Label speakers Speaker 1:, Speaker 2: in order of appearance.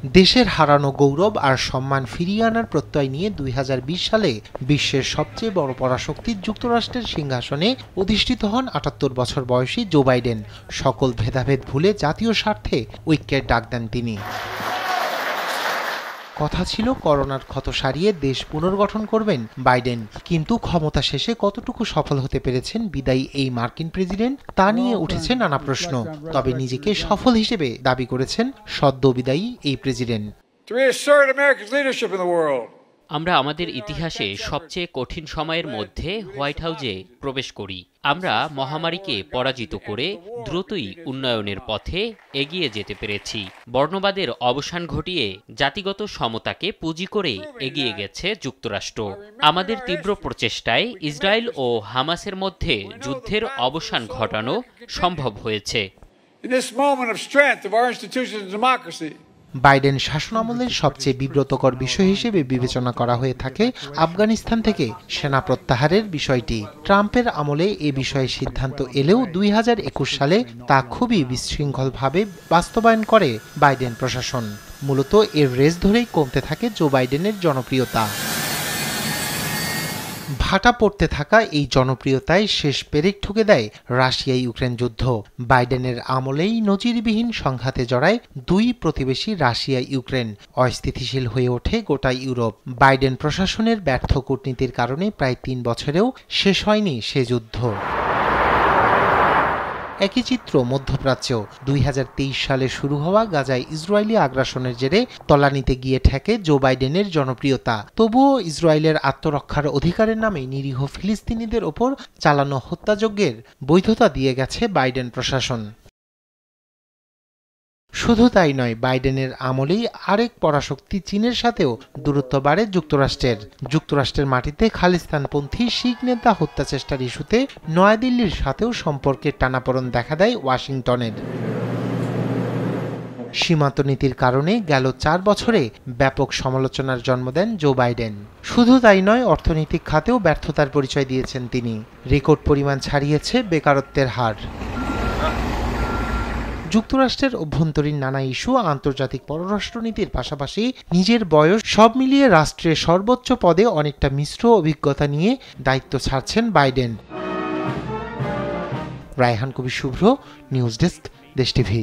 Speaker 1: দেশের হারানো গৌরব আর সম্মান ফিরিয়ে আনার প্রত্যয় নিয়ে ২০২০ সালে বিশ্বের সবচেয়ে বড় পরাশক্তি যুক্তরাষ্ট্রের সিংহাসনে অধিষ্ঠিত হন ৭৮ বছর বয়সী জো বাইডেন। সকল ভেদাভেদ ভুলে জাতীয় স্বার্থে ঐক্যের ডাক দেন তিনি। কথা ছিল করোনার ক্ষত সারিয়ে দেশ পুনর্গঠন করবেন বাইডেন, কিন্তু ক্ষমতা শেষে কতটুকু সফল হতে পেরেছেন বিদায়ী এই মার্কিন প্রেসিডেন্ট তা নিয়ে উঠেছে নানা প্রশ্ন। তবে নিজেকে সফল হিসেবে দাবি করেছেন সদ্য বিদায়ী এই প্রেসিডেন্ট।
Speaker 2: আমরা আমাদের ইতিহাসে সবচেয়ে কঠিন সময়ের মধ্যে হোয়াইট হাউসে প্রবেশ করি। আমরা মহামারীকে পরাজিত করে দ্রুতই উন্নয়নের পথে এগিয়ে যেতে পেরেছি। বর্ণবাদের অবসান ঘটিয়ে জাতিগত সমতাকে পুঁজি করে এগিয়ে গেছে যুক্তরাষ্ট্র। আমাদের তীব্র প্রচেষ্টায় ইসরায়েল ও হামাসের মধ্যে যুদ্ধের অবসান ঘটানো সম্ভব হয়েছে।
Speaker 1: বাইডেন শাসনামলের সবচেয়ে বিব্রতকর বিষয় হিসেবে বিবেচনা করা হয়ে থাকে আফগানিস্তান থেকে সেনা প্রত্যাহারের বিষয়টি। ট্রাম্পের আমলে এ বিষয়ে সিদ্ধান্ত এলেও ২০২১ সালে তা খুবই বিশৃঙ্খলভাবে বাস্তবায়ন করে বাইডেন প্রশাসন। মূলত এর রেস ধরেই কমতে থাকে জো বাইডেনের জনপ্রিয়তা। ভাটা পড়তে থাকা এই জনপ্রিয়তায় শেষ পেরেক ঠুকে দেয় রাশিয়া ইউক্রেন যুদ্ধ। বাইডেনের আমলেই নজিরবিহীন সংঘাতে জড়ায় দুই প্রতিবেশী রাশিয়া ইউক্রেন। অস্থিতিশীল হয়ে ওঠে গোটা ইউরোপ। বাইডেন প্রশাসনের ব্যর্থ কূটনীতির কারণে প্রায় ৩ বছরেও শেষ হয়নি সে যুদ্ধ। একই চিত্র মধ্যপ্রাচ্যেও। ২০২৩ সালে শুরু হওয়া গাজায় ইসরায়েলি আগ্রাসনের জেরে তলানিতে গিয়ে ঠেকে জো বাইডেনের জনপ্রিয়তা। তবুও ইসরায়েলের আত্মরক্ষার অধিকারের নামে নিরীহ ফিলিস্তিনিদের ওপর চালানো হত্যাযজ্ঞের বৈধতা দিয়ে গেছে বাইডেন প্রশাসন। শুধু তাই নয়, বাইডেনের আমলেই আরেক পরাশক্তি চীনের সাথেও দূরত্ব বাড়ে যুক্তরাষ্ট্রের মাটিতে খালিস্তানপন্থী শিখ নেতা হত্যা চেষ্টার ইস্যুতে নয়াদিল্লির সাথেও সম্পর্কের টানাপোড়েন দেখা দেয় ওয়াশিংটনের। সীমান্ত নীতির কারণে গেল ৪ বছরে ব্যাপক সমালোচনার জন্ম দেন জো বাইডেন। শুধু তাই নয়, অর্থনৈতিক খাতেও ব্যর্থতার পরিচয় দিয়েছেন তিনি। রেকর্ড পরিমাণ ছাড়িয়েছে বেকারত্বের হার। যুক্তরাষ্ট্রের অভ্যন্তরীণ নানা ইস্যু, আন্তর্জাতিক পররাষ্ট্রনীতির পাশাপাশি নিজের বয়স সব মিলিয়ে রাষ্ট্রের সর্বোচ্চ পদে অনেকটা মিশ্র অভিজ্ঞতা নিয়ে দায়িত্ব ছাড়ছেন বাইডেন। রায়হান কবির শুভ্র, নিউজ ডেস্ক, দেশ টিভি।